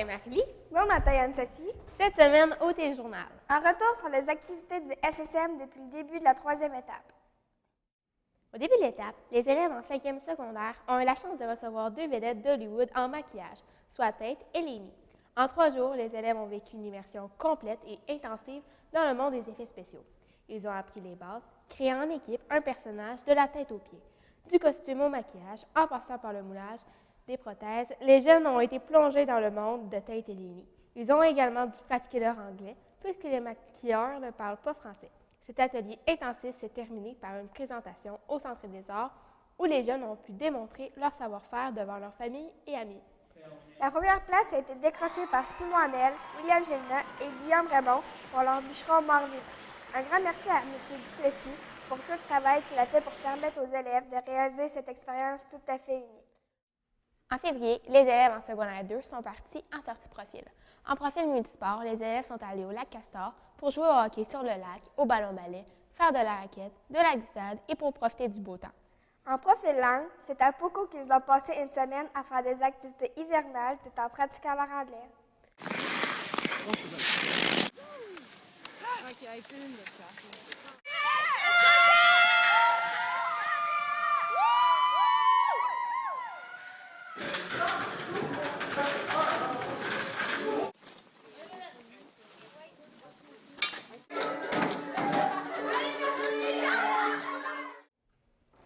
matin, Marie-Lie. Bon matin, Anne-Sophie. Cette semaine, au Téléjournal. Un retour sur les activités du SSM depuis le début de la 3e étape. Au début de l'étape, les élèves en 5e secondaire ont eu la chance de recevoir 2 vedettes d'Hollywood en maquillage, soit Tate et Lainey. En 3 jours, les élèves ont vécu une immersion complète et intensive dans le monde des effets spéciaux. Ils ont appris les bases, créé en équipe un personnage de la tête aux pieds. Du costume au maquillage, en passant par le moulage des prothèses, les jeunes ont été plongés dans le monde de Tate et Lainey. Ils ont également dû pratiquer leur anglais, puisque les maquilleurs ne parlent pas français. Cet atelier intensif s'est terminé par une présentation au Centre des Arts, où les jeunes ont pu démontrer leur savoir-faire devant leur famille et amis. La première place a été décrochée par Simon Hamel, William Gélina et Guillaume Raymond pour leur bûcheron mort-vivant. Un grand merci à M. Duplessis pour tout le travail qu'il a fait pour permettre aux élèves de réaliser cette expérience tout à fait unique. En février, les élèves en secondaire 2 sont partis en sortie profil. En profil multisport, les élèves sont allés au lac Castor pour jouer au hockey sur le lac, au ballon-ballet, faire de la raquette, de la glissade et pour profiter du beau temps. En profil langue, c'est à Poco qu'ils ont passé une semaine à faire des activités hivernales tout en pratiquant leur anglais.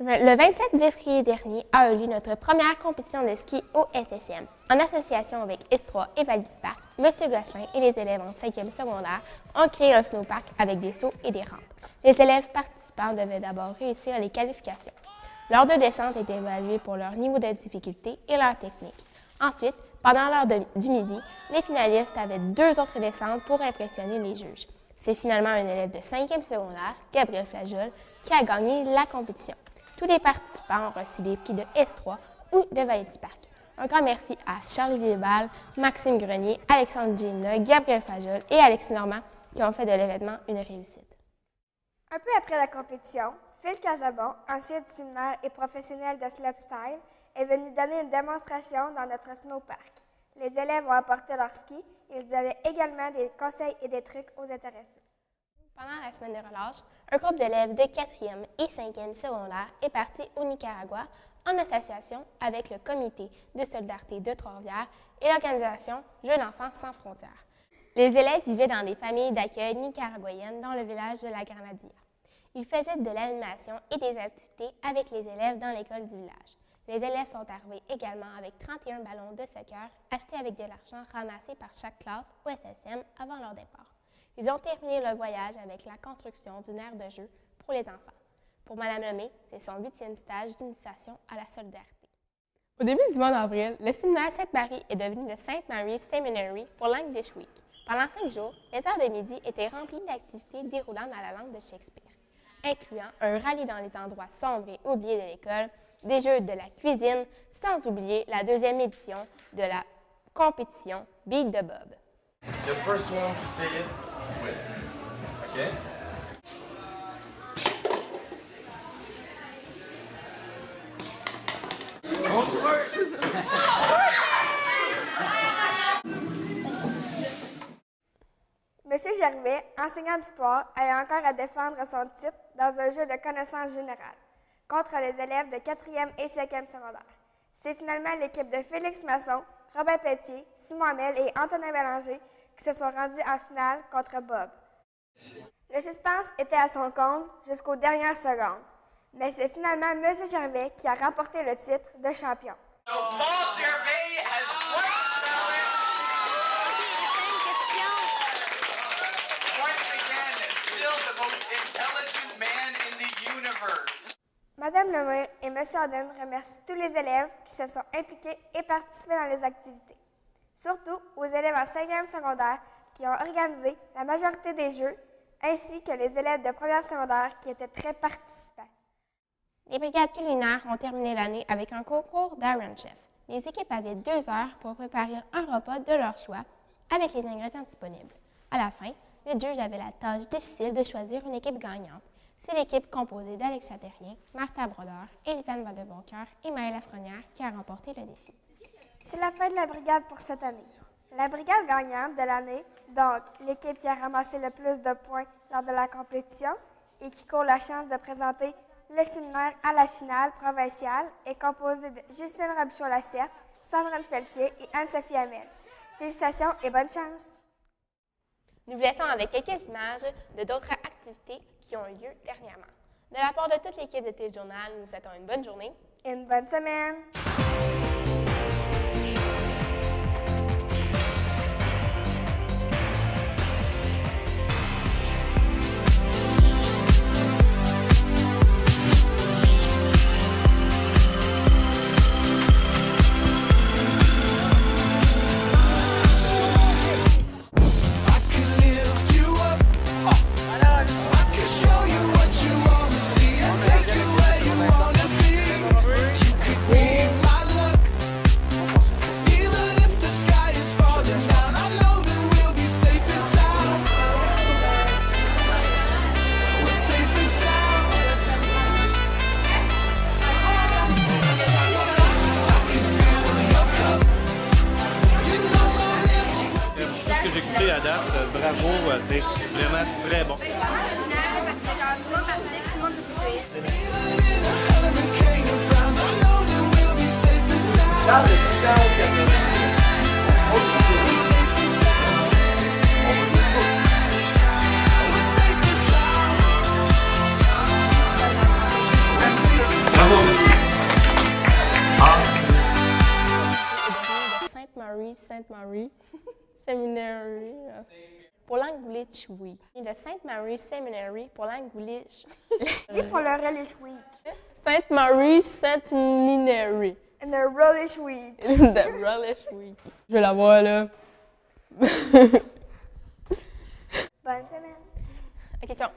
Le 27 février dernier a eu lieu notre première compétition de ski au SSM. En association avec S3 et Valdispark, M. Gosselin et les élèves en 5e secondaire ont créé un snowpark avec des sauts et des rampes. Les élèves participants devaient d'abord réussir les qualifications. Leurs 2 descentes étaient évaluées pour leur niveau de difficulté et leur technique. Ensuite, pendant l'heure du midi, les finalistes avaient 2 autres descentes pour impressionner les juges. C'est finalement un élève de 5e secondaire, Gabriel Flageol, qui a gagné la compétition. Tous les participants ont reçu des prix de S3 ou de Valdispark. Un grand merci à Charlie Villebal, Maxime Grenier, Alexandre Gélina, Gabriel Fajol et Alexis Normand qui ont fait de l'événement une réussite. Un peu après la compétition, Phil Casabon, ancien du séminaire et professionnel de slopestyle, est venu donner une démonstration dans notre snowpark. Les élèves ont apporté leur ski et ils donnaient également des conseils et des trucs aux intéressés. Pendant la semaine de relâche, un groupe d'élèves de 4e et 5e secondaire est parti au Nicaragua en association avec le Comité de solidarité de Trois-Rivières et l'organisation Jeunes enfants sans frontières. Les élèves vivaient dans des familles d'accueil nicaraguayennes dans le village de la Granadilla. Ils faisaient de l'animation et des activités avec les élèves dans l'école du village. Les élèves sont arrivés également avec 31 ballons de soccer achetés avec de l'argent ramassé par chaque classe au SSM avant leur départ. Ils ont terminé le voyage avec la construction d'une aire de jeu pour les enfants. Pour Mme Lemay, c'est son 8e stage d'initiation à la solidarité. Au début du mois d'avril, le séminaire Sainte-Marie est devenu le St. Mary's Seminary pour l'English Week. Pendant 5 jours, les heures de midi étaient remplies d'activités déroulant dans la langue de Shakespeare, incluant un rallye dans les endroits sombres et oubliés de l'école, des jeux de la cuisine, sans oublier la 2e édition de la compétition Beat the Bob. The first one to say it, win. Okay? Go for it! Monsieur Gervais, enseignant d'histoire, a encore à défendre son titre dans un jeu de connaissances générales contre les élèves de 4e et 5e secondaire. C'est finalement l'équipe de Félix Masson, Robin Pelletier, Simon Hamel et Antonin Bélanger qui se sont rendus en finale contre Bob. Le suspense était à son comble jusqu'aux dernières secondes, mais c'est finalement M. Gervais qui a remporté le titre de champion. So Paul Gervais has once again still the most intelligent man in the universe. Mme Lemire et M. Arden remercient tous les élèves qui se sont impliqués et participé dans les activités. Surtout aux élèves en 5e secondaire qui ont organisé la majorité des jeux, ainsi que les élèves de première secondaire qui étaient très participants. Les brigades culinaires ont terminé l'année avec un concours d'Iron Chef. Les équipes avaient 2 heures pour préparer un repas de leur choix avec les ingrédients disponibles. À la fin, le juge avait la tâche difficile de choisir une équipe gagnante. C'est l'équipe composée d'Alexia Terrien, Martha Brodeur, Élisane Vadeboncoeur et Maëlle Lafrenière qui a remporté le défi. C'est la fin de la brigade pour cette année. La brigade gagnante de l'année, donc l'équipe qui a ramassé le plus de points lors de la compétition et qui court la chance de présenter le séminaire à la finale provinciale, est composée de Justine Robichaud-Lasserte, Sandrine Pelletier et Anne-Sophie Hamel. Félicitations et bonne chance! Nous vous laissons avec quelques images de d'autres activités qui ont eu lieu dernièrement. De la part de toute l'équipe de Téléjournal, nous vous souhaitons une bonne journée. Et une bonne semaine! J'ai goûté à date, bravo, c'est vraiment très bon. Bravo, merci. Sainte-Marie Seminary pour l'English Week. Et le Sainte-Marie Seminary pour l'English. Dis pour le Relish Week. Sainte-Marie Seminary. And the Relish Week. The Relish Week. Je vais la voir là. Bonne semaine. Question.